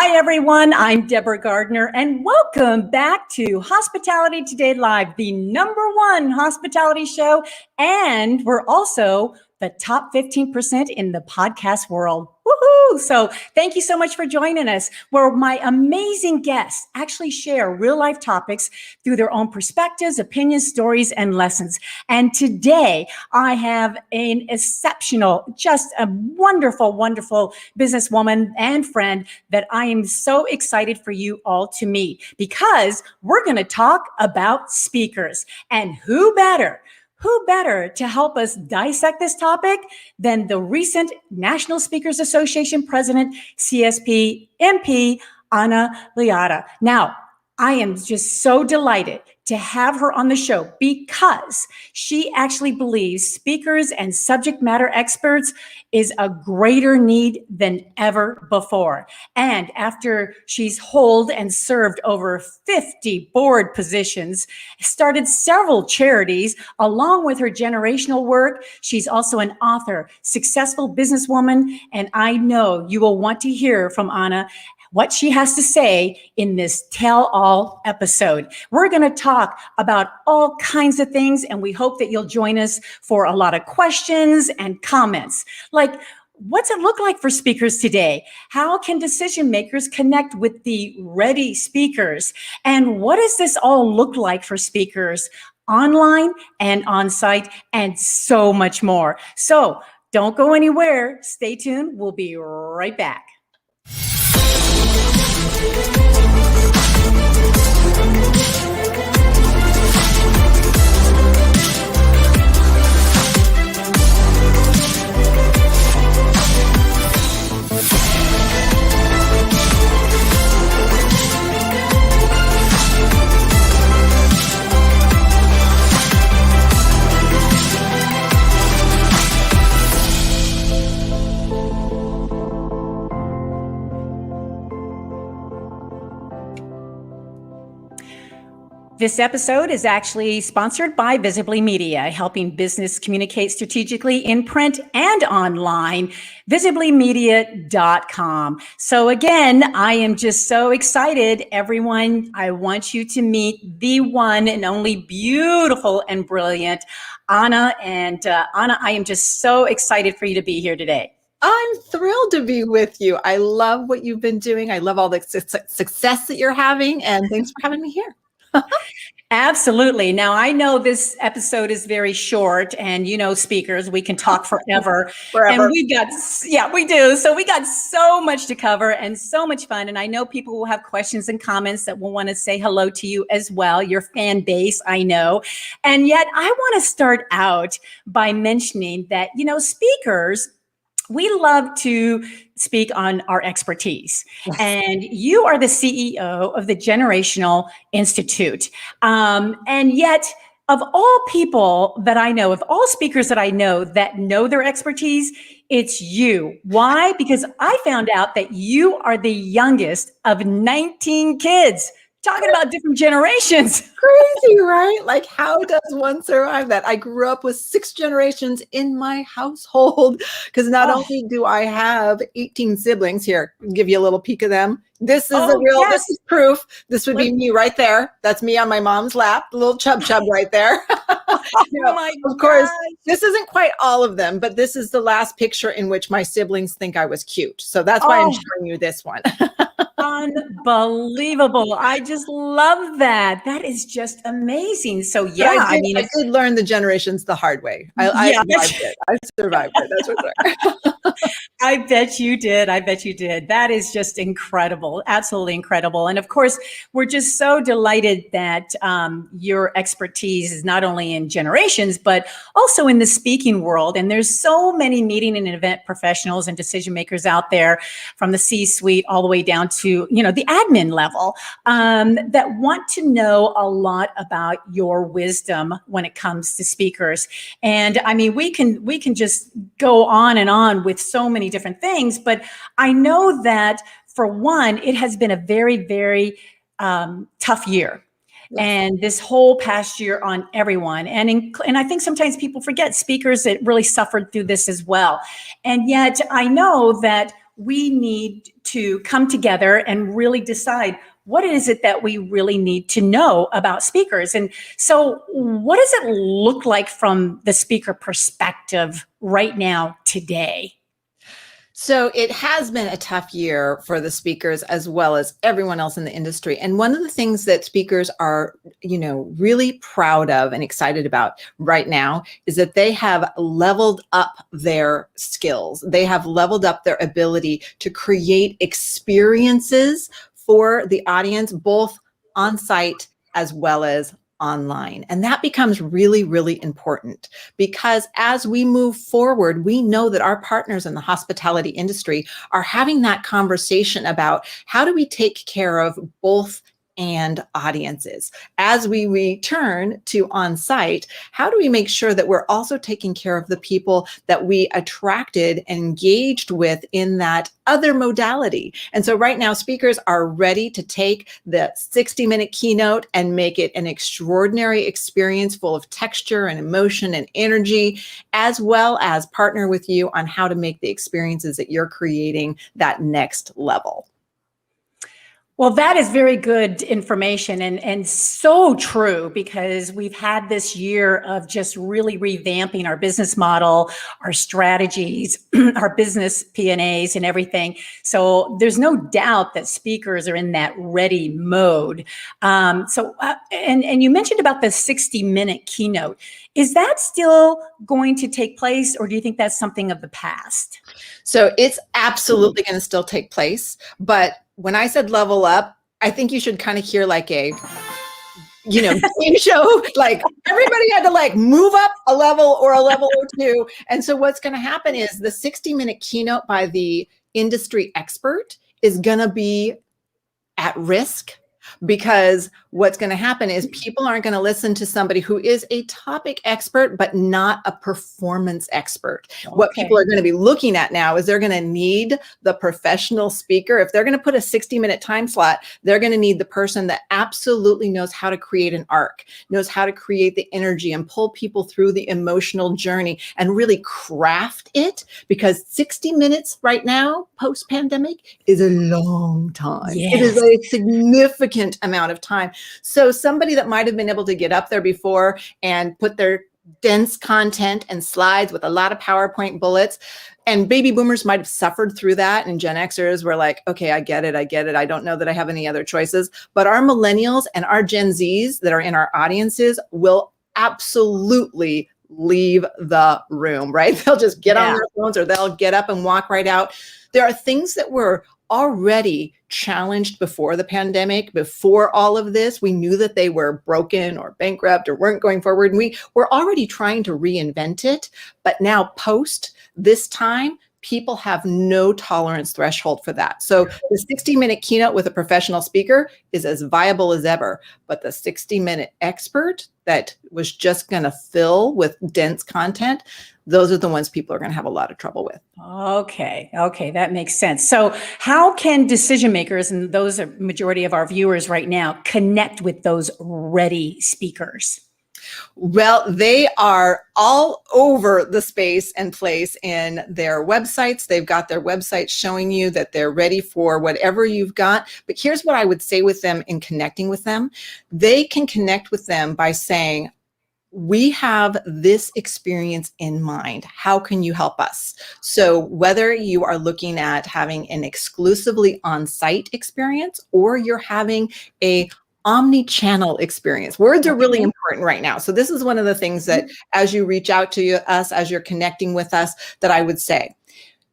Hi, everyone. I'm Deborah Gardner, and welcome back to Hospitality Today Live, the #1 hospitality show. And we're also the top 15% in the podcast world. Woohoo! So thank you so much for joining us, where my amazing guests actually share real life topics through their own perspectives, opinions, stories, and lessons. And today I have an exceptional, just a wonderful, wonderful businesswoman and friend that I am so excited for you all to meet, because we're going to talk about speakers. And who better to help us dissect this topic than the recent National Speakers Association President, CSP MP, Liotta. Now, I am just so delighted to have her on the show because she actually believes speakers and subject matter experts is a greater need than ever before. And after she's held and served over 50 board positions, started several charities, along with her generational work, she's also an author, successful businesswoman, and I know you will want to hear from Anna what she has to say in this tell-all episode. We're going to talk about all kinds of things, and we hope that you'll join us for a lot of questions and comments. Like, what's it look like for speakers today? How can decision makers connect with the ready speakers? And what does this all look like for speakers online and on-site, and so much more? So don't go anywhere. Stay tuned. We'll be right back. This episode is actually sponsored by Visibly Media, helping business communicate strategically in print and online, visiblymedia.com. So again, I am just so excited. Everyone, I want you to meet the one and only beautiful and brilliant Anna. And Anna, I am just so excited for you to be here today. I'm thrilled to be with you. I love what you've been doing. I love all the success that you're having, and thanks for having me here. Absolutely. Now, I know this episode is very short, and speakers, we can talk forever. And we do. So we got so much to cover and so much fun. And I know people will have questions and comments that will want to say hello to you as well, your fan base, I know. And yet I want to start out by mentioning that, speakers, we love to speak on our expertise. Yes. And you are the CEO of the Generational Institute. And yet, of all people that I know, of all speakers that I know that know their expertise, it's you. Why? Because I found out that you are the youngest of 19 kids. Talking about different generations. Crazy, right? Like, how does one survive that? I grew up with 6 generations in my household, because not only do I have 18 siblings here, I'll give you a little peek of them. This is this is proof. This would be me right there. That's me on my mom's lap, the little chub right there. Of course, this isn't quite all of them, but this is the last picture in which my siblings think I was cute. So that's why I'm showing you this one. Unbelievable. I just love that. That is just amazing. So yeah, I did learn the generations the hard way. I survived it. That's what's there. I bet you did. That is just incredible. Absolutely incredible. And of course, we're just so delighted that your expertise is not only in generations, but also in the speaking world. And there's so many meeting and event professionals and decision makers out there, from the C-suite all the way down to, the admin level, that want to know a lot about your wisdom when it comes to speakers. And I mean, we can just go on and on with so many different things, but I know that for one, it has been a very, very tough year. Yes. And this whole past year on everyone. And I think sometimes people forget speakers that really suffered through this as well. And yet I know that we need to come together and really decide what is it that we really need to know about speakers. And so what does it look like from the speaker perspective right now today? So it has been a tough year for the speakers as well as everyone else in the industry. And one of the things that speakers are, really proud of and excited about right now is that they have leveled up their skills. They have leveled up their ability to create experiences for the audience, both on site as well as online. And that becomes really, really important because as we move forward, we know that our partners in the hospitality industry are having that conversation about how do we take care of both and audiences. As we return to on-site, how do we make sure that we're also taking care of the people that we attracted and engaged with in that other modality? And so right now, speakers are ready to take the 60-minute keynote and make it an extraordinary experience full of texture and emotion and energy, as well as partner with you on how to make the experiences that you're creating that next level. Well, that is very good information and so true, because we've had this year of just really revamping our business model, our strategies, our business P&As and everything. So there's no doubt that speakers are in that ready mode. And you mentioned about the 60-minute keynote. Is that still going to take place, or do you think that's something of the past? So it's absolutely going to still take place, but when I said level up, I think you should kind of hear like a, game show, like everybody had to like move up a level or two. And so what's going to happen is the 60-minute keynote by the industry expert is going to be at risk, because what's going to happen is people aren't going to listen to somebody who is a topic expert, but not a performance expert. Okay. What people are going to be looking at now is they're going to need the professional speaker. If they're going to put a 60-minute time slot, they're going to need the person that absolutely knows how to create an arc, knows how to create the energy and pull people through the emotional journey and really craft it, because 60 minutes right now, post-pandemic, is a long time. Yes. It is a significant amount of time. So somebody that might have been able to get up there before and put their dense content and slides with a lot of PowerPoint bullets, and baby boomers might have suffered through that, and Gen Xers were like, okay, I get it. I don't know that I have any other choices. But our millennials and our Gen Zs that are in our audiences will absolutely leave the room, right? They'll just get on their phones, or they'll get up and walk right out. There are things that were already challenged before the pandemic. Before all of this, we knew that they were broken or bankrupt or weren't going forward. And we were already trying to reinvent it. But now post this time, people have no tolerance threshold for that. So the 60-minute keynote with a professional speaker is as viable as ever. But the 60-minute expert that was just going to fill with dense content, those are the ones people are going to have a lot of trouble with. Okay, that makes sense. So how can decision makers, and those are majority of our viewers right now, connect with those ready speakers? Well, they are all over the space and place in their websites. They've got their websites showing you that they're ready for whatever you've got. But here's what I would say with them in connecting with them. They can connect with them by saying, we have this experience in mind. How can you help us? So whether you are looking at having an exclusively on-site experience, or you're having a omni-channel experience. Words are really important right now. So this is one of the things that as you reach out to us, as you're connecting with us, that I would say,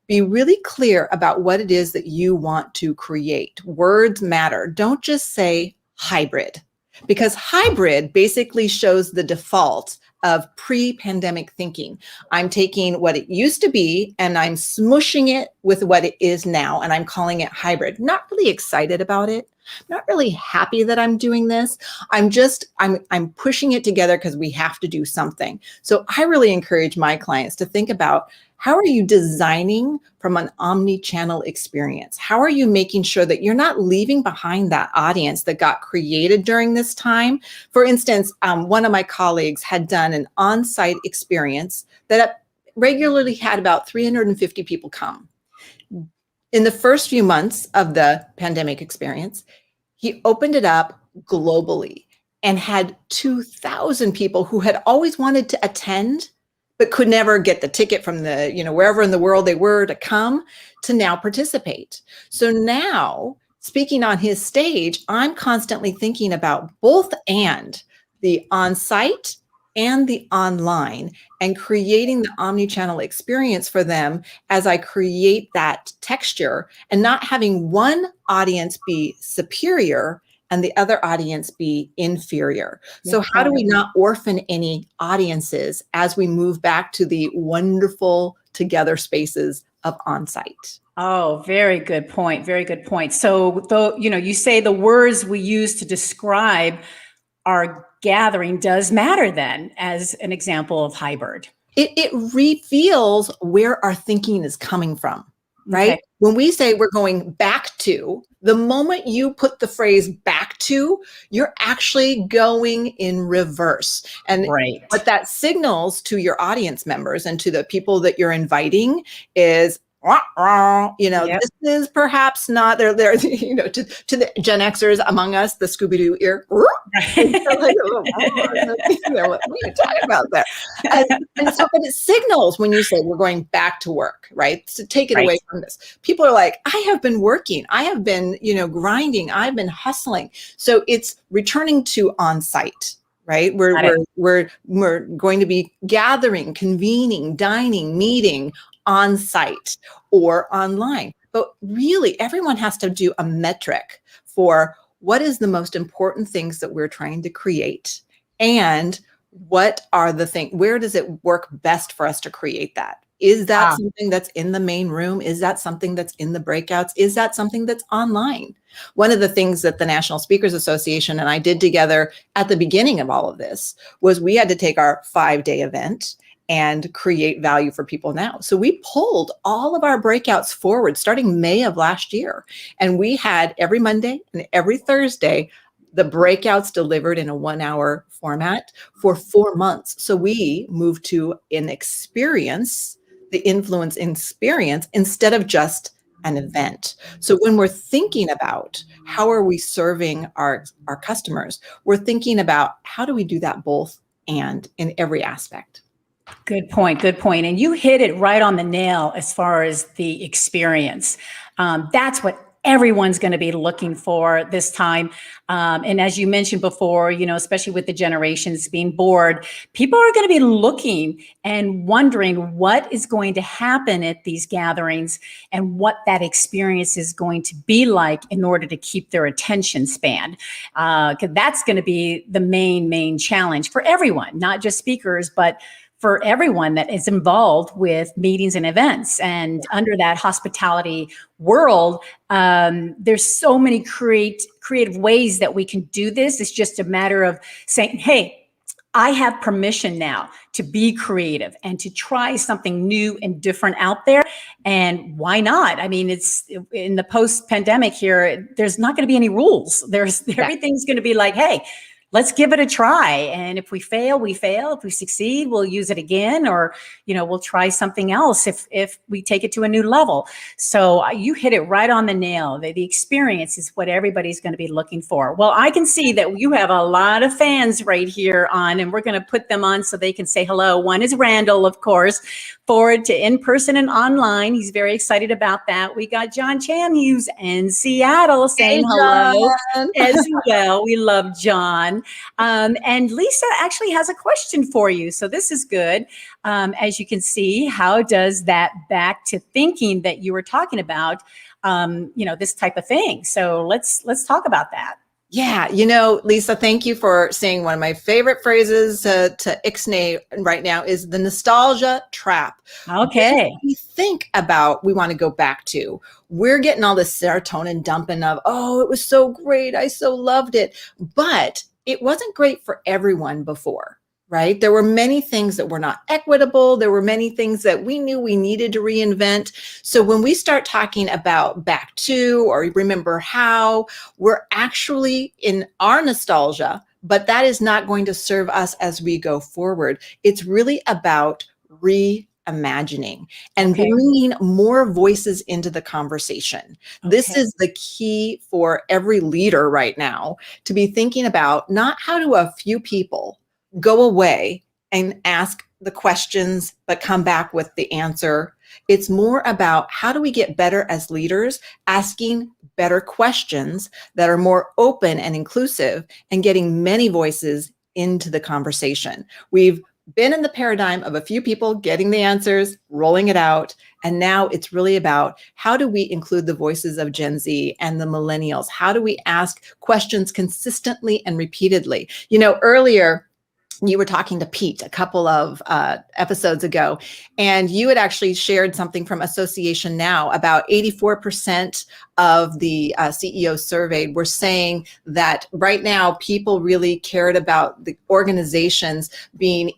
be really clear about what it is that you want to create. Words matter. Don't just say hybrid, because hybrid basically shows the default of pre-pandemic thinking. I'm taking what it used to be and I'm smushing it with what it is now, and I'm calling it hybrid. Not really excited about it. Not really happy that I'm doing this. I'm pushing it together because we have to do something. So I really encourage my clients to think about, how are you designing from an omni-channel experience? How are you making sure that you're not leaving behind that audience that got created during this time? For instance, one of my colleagues had done an on-site experience that regularly had about 350 people come. In the first few months of the pandemic experience, he opened it up globally and had 2,000 people who had always wanted to attend, but could never get the ticket from the, wherever in the world they were to come, to now participate. So now, speaking on his stage, I'm constantly thinking about both and the on-site and the online, and creating the omni-channel experience for them as I create that texture, and not having one audience be superior and the other audience be inferior. So how do we not orphan any audiences as we move back to the wonderful together spaces of on-site? Oh, very good point. Very good point. So, though, you say the words we use to describe our gathering does matter then, as an example of hybrid. It reveals where our thinking is coming from, right? Okay. When we say we're going back to, the moment you put the phrase back to, you're actually going in reverse. And Right. what that signals to your audience members and to the people that you're inviting is, Yep. This is perhaps not, they're to the Gen Xers among us, the Scooby-Doo ear. They're like, what are you talking about there? And so, but it signals when you say we're going back to work, right? So take it away from this. People are like, I have been working. I have been, grinding. I've been hustling. So it's returning to on-site. Right? We're going to be gathering, convening, dining, meeting on site or online. But really, everyone has to do a metric for what is the most important things that we're trying to create, and what are the things, where does it work best for us to create that? Is that something that's in the main room? Is that something that's in the breakouts? Is that something that's online? One of the things that the National Speakers Association and I did together at the beginning of all of this was we had to take our 5-day event and create value for people now. So we pulled all of our breakouts forward starting May of last year. And we had every Monday and every Thursday, the breakouts delivered in a 1-hour format for 4 months. So we moved to an experience, the influence experience, instead of just an event. So when we're thinking about how are we serving our customers, we're thinking about how do we do that both and in every aspect. Good point. Good point. And you hit it right on the nail as far as the experience. That's what everyone's going to be looking for this time. And as you mentioned before, especially with the generations being bored, people are going to be looking and wondering what is going to happen at these gatherings and what that experience is going to be like in order to keep their attention span. Because that's going to be the main challenge for everyone, not just speakers, but for everyone that is involved with meetings and events. And under that hospitality world, there's so many creative ways that we can do this. It's just a matter of saying, hey, I have permission now to be creative and to try something new and different out there. And why not? I mean, it's in the post-pandemic here, there's not going to be any rules. Everything's going to be like, hey, let's give it a try. And if we fail, we fail. If we succeed, we'll use it again, or, we'll try something else if we take it to a new level. So you hit it right on the nail. The experience is what everybody's going to be looking for. Well, I can see that you have a lot of fans right here on, and we're going to put them on so they can say hello. One is Randall, of course, forward to in-person and online. He's very excited about that. We got John Chan, who's in Seattle, saying hello as well. We love John. And Lisa actually has a question for you. So this is good. As you can see, how does that back to thinking that you were talking about, this type of thing? So let's talk about that. Yeah, Lisa, thank you for saying one of my favorite phrases to ixnay right now is the nostalgia trap. Okay. When we think about we want to go back to, we're getting all this serotonin dumping of, oh, it was so great. I so loved it. But it wasn't great for everyone before, right? There were many things that were not equitable. There were many things that we knew we needed to reinvent. So when we start talking about back to or remember how, we're actually in our nostalgia, but that is not going to serve us as we go forward. It's really about reimagining and bringing more voices into the conversation. This is the key for every leader right now, to be thinking about not how do a few people go away and ask the questions, but come back with the answer. It's more about how do we get better as leaders, asking better questions that are more open and inclusive and getting many voices into the conversation. We've been in the paradigm of a few people getting the answers, rolling it out. And now it's really about how do we include the voices of Gen Z and the millennials? How do we ask questions consistently and repeatedly? You know, earlier, you were talking to Pete a couple of episodes ago, and you had actually shared something from Association Now. About 84% of the CEOs surveyed were saying that right now people really cared about the organizations being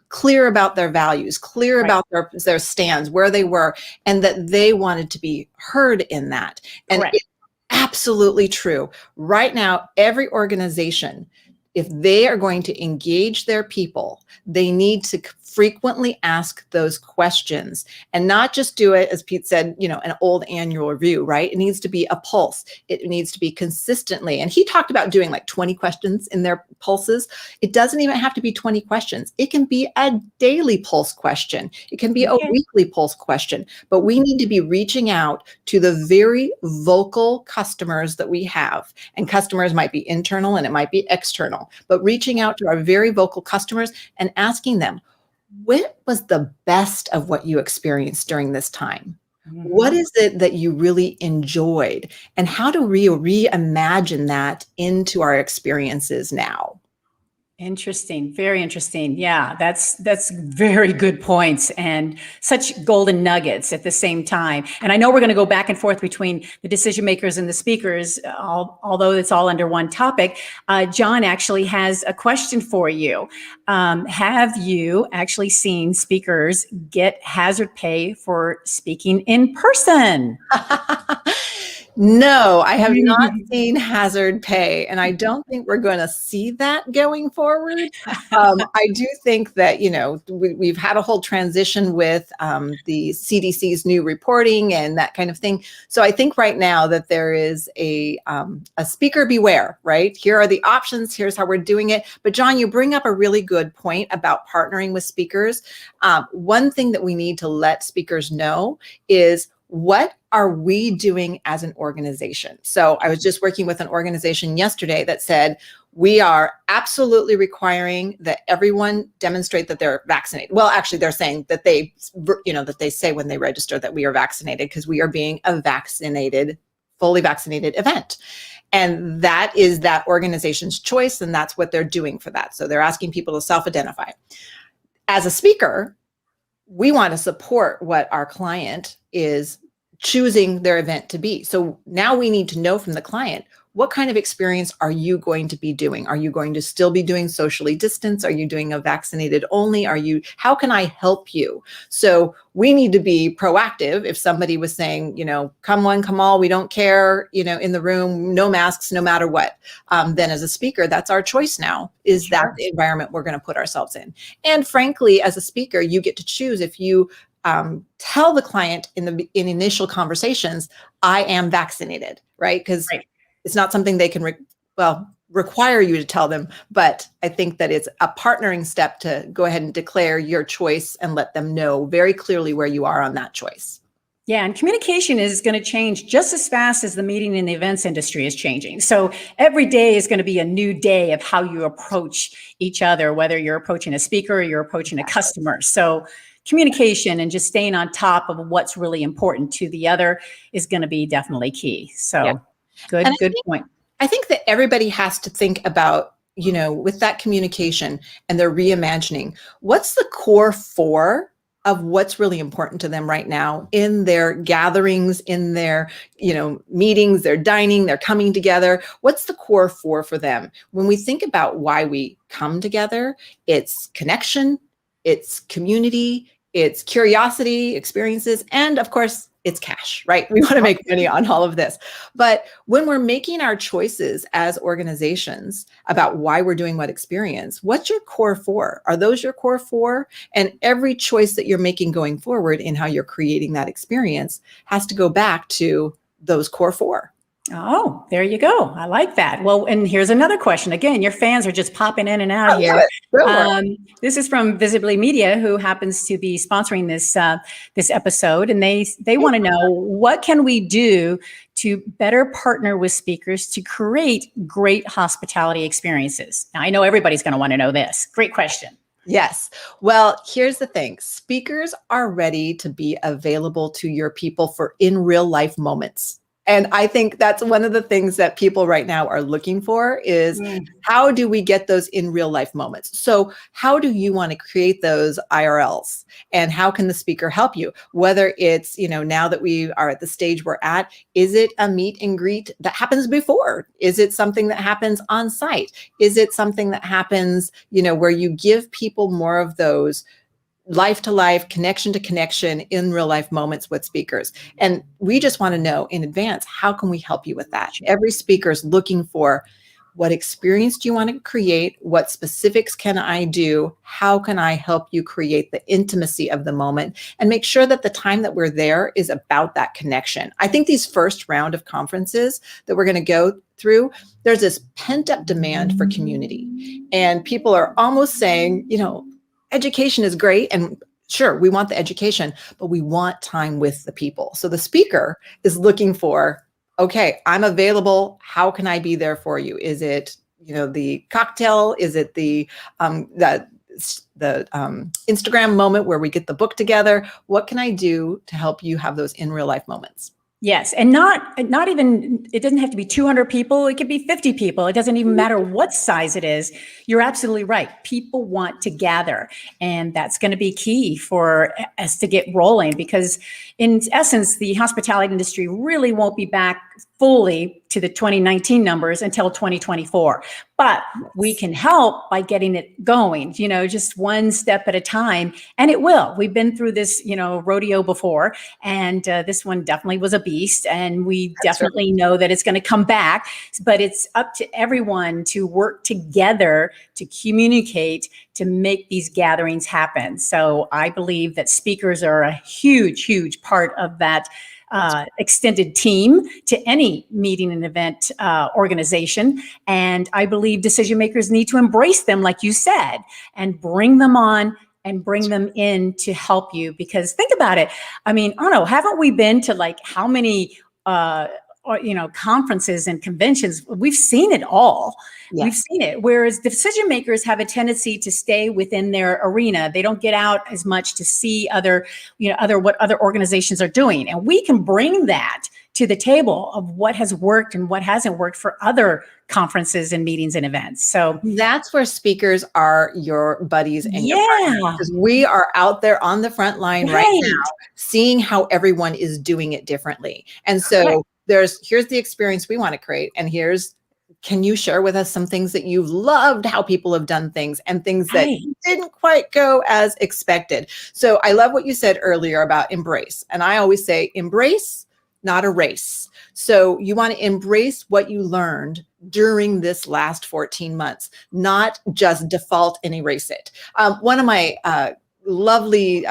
clear about their values, clear about their stands, where they were, and that they wanted to be heard in that. And it's absolutely true. Right now, every organization, if they are going to engage their people, they need to frequently ask those questions and not just do it, as Pete said, you know, an old annual review, right? It needs to be a pulse. It needs to be consistently. And he talked about doing like 20 questions in their pulses. It doesn't even have to be 20 questions. It can be a daily pulse question. It can be a weekly pulse question, but we need to be reaching out to the very vocal customers that we have. And customers might be internal and it might be external, but reaching out to our very vocal customers and asking them, what was the best of what you experienced during this time? What is it that you really enjoyed? And how do we reimagine that into our experiences now? Interesting. Very interesting. Yeah, that's very good points and such golden nuggets at the same time. And I know we're going to go back and forth between the decision makers and the speakers, although it's all under one topic. John actually has a question for you. Have you actually seen speakers get hazard pay for speaking in person? No, I have not seen hazard pay, and I don't think we're going to see that going forward. I do think that, you know, we've had a whole transition with the CDC's new reporting and that kind of thing. So I think right now that there is a speaker beware, right? Here are the options. Here's how we're doing it. But John, you bring up a really good point about partnering with speakers. One thing that we need to let speakers know is, what are we doing as an organization? So I was just working with an organization yesterday that said, we are absolutely requiring that everyone demonstrate that they're vaccinated. Well, actually, they're saying that they, you know, that they say when they register that we are vaccinated, because we are being a vaccinated, fully vaccinated event. And that is that organization's choice, and that's what they're doing for that. So they're asking people to self-identify. As a speaker, we want to support what our client is choosing their event to be. So now we need to know from the client, what kind of experience are you going to be doing? Are you going to still be doing socially distance? Are you doing a vaccinated only? How can I help you? So we need to be proactive. If somebody was saying, you know, come one, come all, we don't care, you know, in the room, no masks, no matter what, then as a speaker, that's our choice now. Is that the environment we're going to put ourselves in? And frankly, as a speaker, you get to choose if you tell the client in initial conversations, I am vaccinated, right? Because it's not something they can require you to tell them, but I think that it's a partnering step to go ahead and declare your choice and let them know very clearly where you are on that choice. Yeah, and communication is going to change just as fast as the meeting and the events industry is changing. So every day is going to be a new day of how you approach each other, whether you're approaching a speaker or you're approaching a customer. So communication and just staying on top of what's really important to the other is going to be definitely key. So good point. I think that everybody has to think about, you know, with that communication and their reimagining, what's the core four of what's really important to them right now in their gatherings, in their, you know, meetings, their dining, they're coming together. What's the core four for them? When we think about why we come together, it's connection, it's community, it's curiosity, experiences, and of course, it's cash, right? We want to make money on all of this. But when we're making our choices as organizations about why we're doing what experience, what's your core four? Are those your core four? And every choice that you're making going forward in how you're creating that experience has to go back to those core four. Oh, there you go. I like that. Well, and here's another question. Again, your fans are just popping in and out I here. love it. Go for it. This is from Visibly Media, who happens to be sponsoring this episode, and they want to know, what can we do to better partner with speakers to create great hospitality experiences? Now, I know everybody's going to want to know this. Great question. Yes. Well, here's the thing. Speakers are ready to be available to your people for in real life moments. And I think that's one of the things that people right now are looking for is how do we get those in real life moments? So how do you want to create those IRLs? And how can the speaker help you? Whether it's, now that we are at the stage we're at, is it a meet and greet that happens before? Is it something that happens on site? Is it something that happens, where you give people more of those life to life, connection to connection in real life moments with speakers? And we just want to know in advance, how can we help you with that? Every speaker is looking for, what experience do you want to create? What specifics can I do? How can I help you create the intimacy of the moment and make sure that the time that we're there is about that connection? I think these first round of conferences that we're going to go through, there's this pent up demand for community. And people are almost saying, education is great. And sure, we want the education, but we want time with the people. So the speaker is looking for, okay, I'm available. How can I be there for you? Is it, the cocktail? Is it the Instagram moment where we get the book together? What can I do to help you have those in real life moments? Yes. And not even, it doesn't have to be 200 people. It could be 50 people. It doesn't even matter what size it is. You're absolutely right. People want to gather, and that's going to be key for us to get rolling, because in essence, the hospitality industry really won't be back fully to the 2019 numbers until 2024. But we can help by getting it going, just one step at a time. And it will. We've been through this, rodeo before, and this one definitely was a beast. And we definitely know that it's going to come back. But it's up to everyone to work together to communicate, to make these gatherings happen. So I believe that speakers are a huge, huge part of that extended team to any meeting and event organization. And I believe decision makers need to embrace them, like you said, and bring them on and bring them in to help you. Because think about it. I mean, I don't know, haven't we been to like how many conferences and conventions? We've seen it all. Yes. We've seen it. Whereas decision makers have a tendency to stay within their arena. They don't get out as much to see what other organizations are doing. And we can bring that to the table of what has worked and what hasn't worked for other conferences and meetings and events. So that's where speakers are your buddies and your partners, because we are out there on the front line right now, seeing how everyone is doing it differently. And so here's the experience we want to create. And can you share with us some things that you've loved, how people have done things, and things that didn't quite go as expected? So I love what you said earlier about embrace. And I always say embrace, not erase. So you want to embrace what you learned during this last 14 months, not just default and erase it. One of my lovely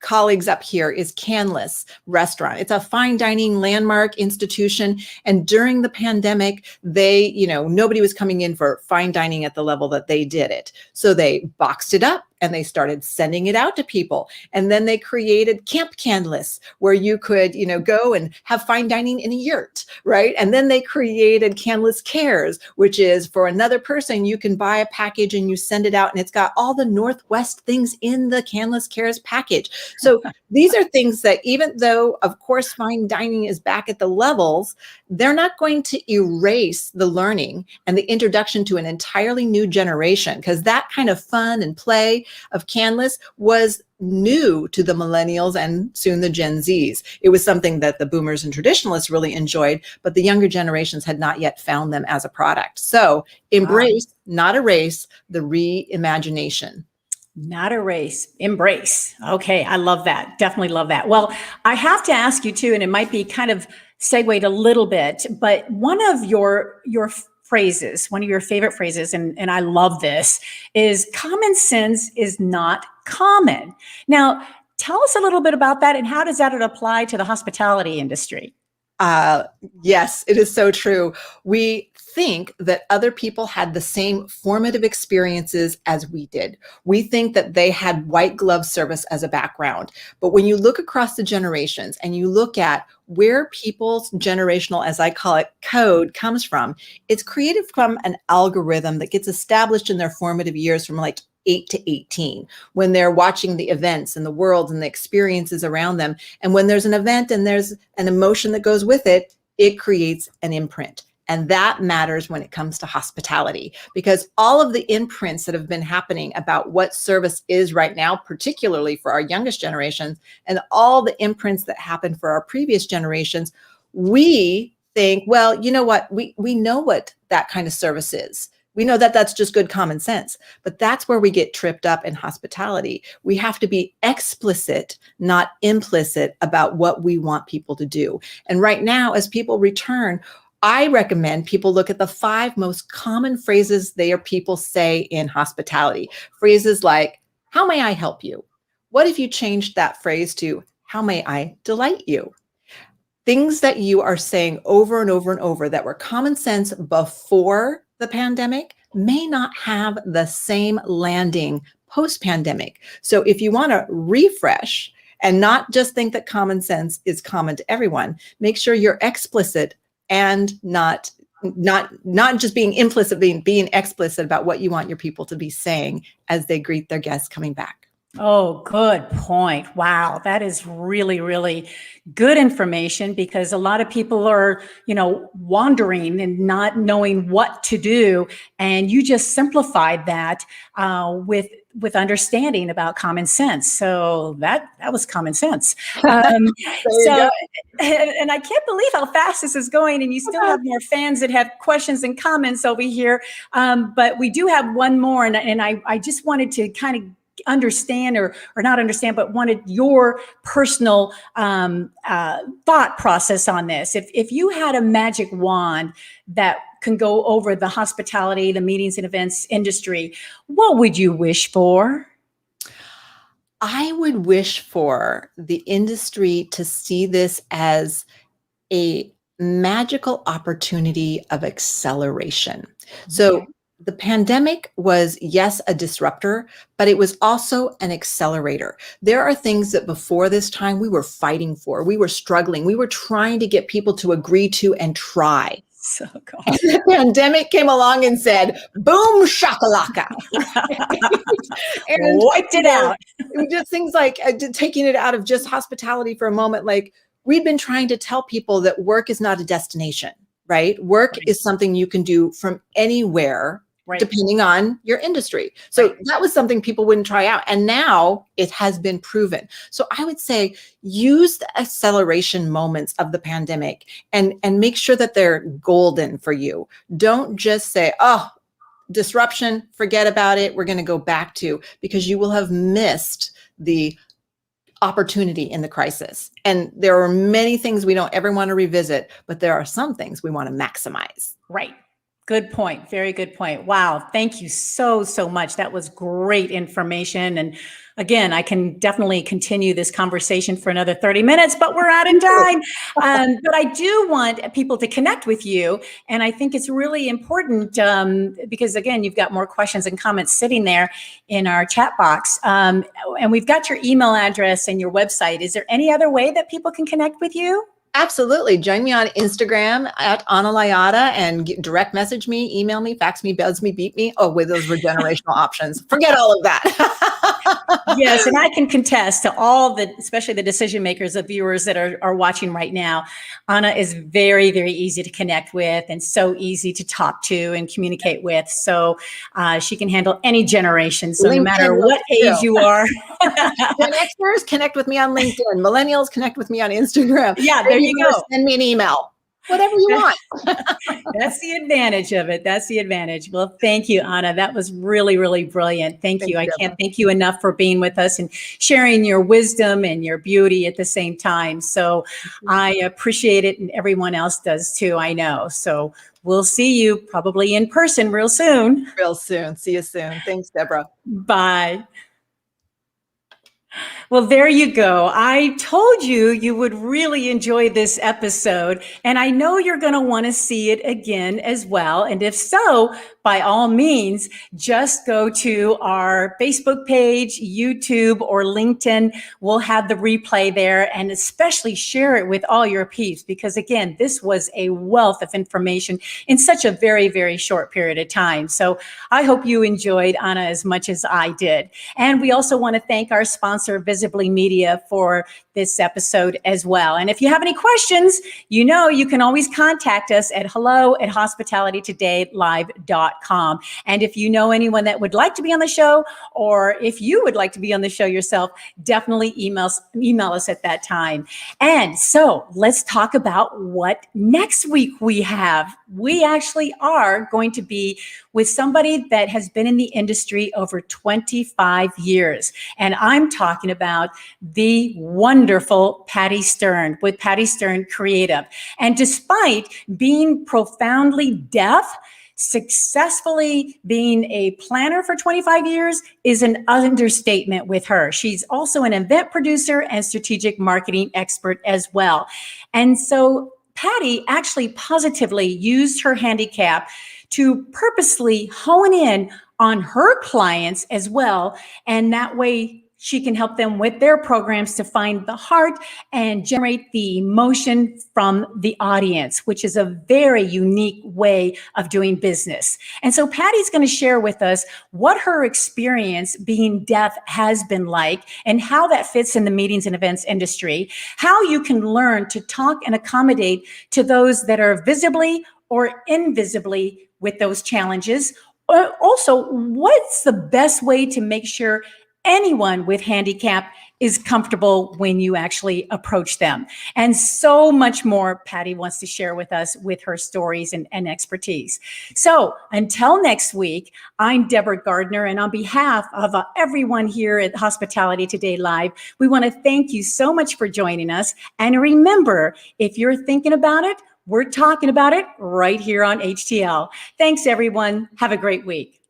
colleagues up here is Canlis Restaurant. It's a fine dining landmark institution. And during the pandemic, they, nobody was coming in for fine dining at the level that they did it. So they boxed it up and they started sending it out to people. And then they created Camp Canlis, where you could, go and have fine dining in a yurt, right? And then they created Canlis Cares, which is for another person, you can buy a package and you send it out, and it's got all the Northwest things in the Canlis Cares package. So these are things that, even though, of course, fine dining is back at the levels, they're not going to erase the learning and the introduction to an entirely new generation, because that kind of fun and play of Canlis was new to the millennials and soon the Gen Zs. It was something that the boomers and traditionalists really enjoyed, but the younger generations had not yet found them as a product. So embrace, not erase, the reimagination. Not erase, embrace. Okay, I love that. Definitely love that. Well, I have to ask you too, and it might be kind of segued a little bit, but one of your phrases, one of your favorite phrases, and I love this, is common sense is not common. Now, tell us a little bit about that, and how does that apply to the hospitality industry? Uh, yes, it is so true. We think that other people had the same formative experiences as we did. We think that they had white glove service as a background. But when you look across the generations and you look at where people's generational, as I call it, code comes from, it's created from an algorithm that gets established in their formative years from like 8 to 18, when they're watching the events and the worlds and the experiences around them. And when there's an event and there's an emotion that goes with it, it creates an imprint. And that matters when it comes to hospitality, because all of the imprints that have been happening about what service is right now, particularly for our youngest generations, and all the imprints that happened for our previous generations, we think, well, you know what, we know what that kind of service is. We know that that's just good common sense, but that's where we get tripped up in hospitality. We have to be explicit, not implicit, about what we want people to do. And right now, as people return, I recommend people look at the 5 most common phrases people say in hospitality. Phrases like, how may I help you? What if you changed that phrase to, how may I delight you? Things that you are saying over and over and over that were common sense before the pandemic may not have the same landing post-pandemic. So if you want to refresh and not just think that common sense is common to everyone, make sure you're explicit and not just being implicit, being explicit about what you want your people to be saying as they greet their guests coming back. Oh, good point. Wow. That is really, really good information, because a lot of people are, wandering and not knowing what to do. And you just simplified that with understanding about common sense. So that was common sense. And I can't believe how fast this is going, and you still have more fans that have questions and comments over here. But we do have one more, and I just wanted to kind of understand or not understand, but wanted your personal thought process on this. If you had a magic wand that can go over the hospitality, the meetings and events industry, what would you wish for? I would wish for the industry to see this as a magical opportunity of acceleration. Okay. So the pandemic was, yes, a disruptor, but it was also an accelerator. There are things that before this time we were fighting for, we were struggling, we were trying to get people to agree to and try. So cool. And the pandemic came along and said, boom, shakalaka. And wiped it out. Just things like taking it out of just hospitality for a moment, like we've been trying to tell people that work is not a destination, right? Work is something you can do from anywhere, depending on your industry. So that was something people wouldn't try out. And now it has been proven. So I would say use the acceleration moments of the pandemic and make sure that they're golden for you. Don't just say, oh, disruption, forget about it, we're going to go back to, because you will have missed the opportunity in the crisis. And there are many things we don't ever want to revisit, but there are some things we want to maximize. Right. Good point. Very good point. Wow. Thank you so much. That was great information. And again, I can definitely continue this conversation for another 30 minutes, but we're out of time. But I do want people to connect with you. And I think it's really important because, again, you've got more questions and comments sitting there in our chat box. And we've got your email address and your website. Is there any other way that people can connect with you? Absolutely. Join me on Instagram at Anna Liotta and direct message me, email me, fax me, buzz me, beat me. Oh, wait, those were generational options. Forget all of that. Yes, and I can contest to all the, especially the decision makers, the viewers that are watching right now. Anna is very, very easy to connect with and so easy to talk to and communicate with. So she can handle any generation. So LinkedIn, no matter what age you are. Gen Xers, connect with me on LinkedIn. Millennials, connect with me on Instagram. Yeah, there you go. Send me an email. Whatever you want. That's the advantage of it. That's the advantage. Well, thank you, Anna. That was really, really brilliant. Thank you. I can't thank you enough for being with us and sharing your wisdom and your beauty at the same time. So I appreciate it, and everyone else does too, I know. So we'll see you probably in person real soon. Real soon. See you soon. Thanks, Deborah. Bye. Well, there you go. I told you you would really enjoy this episode, and I know you're going to want to see it again as well. And if so, by all means, just go to our Facebook page, YouTube, or LinkedIn. We'll have the replay there, and especially share it with all your peeps, because again, this was a wealth of information in such a very, very short period of time. So I hope you enjoyed, Anna, as much as I did. And we also want to thank our sponsor, Visibly Media, for this episode as well. And if you have any questions, you know, you can always contact us at hello@hospitalitytodaylive.com. And if you know anyone that would like to be on the show, or if you would like to be on the show yourself, definitely email us at that time. And so let's talk about what next week we have. We actually are going to be with somebody that has been in the industry over 25 years. And I'm talking about the wonderful Patty Stern with Patty Stern Creative. And despite being profoundly deaf, successfully being a planner for 25 years is an understatement with her. She's also an event producer and strategic marketing expert as well. And so Patty actually positively used her handicap to purposely hone in on her clients as well. And that way she can help them with their programs to find the heart and generate the emotion from the audience, which is a very unique way of doing business. And so Patty's going to share with us what her experience being deaf has been like and how that fits in the meetings and events industry, how you can learn to talk and accommodate to those that are visibly or invisibly with those challenges. Also, what's the best way to make sure anyone with handicap is comfortable when you actually approach them? And so much more Patty wants to share with us with her stories and expertise. So until next week, I'm Deborah Gardner, and on behalf of everyone here at Hospitality Today Live, we want to thank you so much for joining us. And remember, if you're thinking about it, we're talking about it right here on HTL. Thanks, everyone. Have a great week.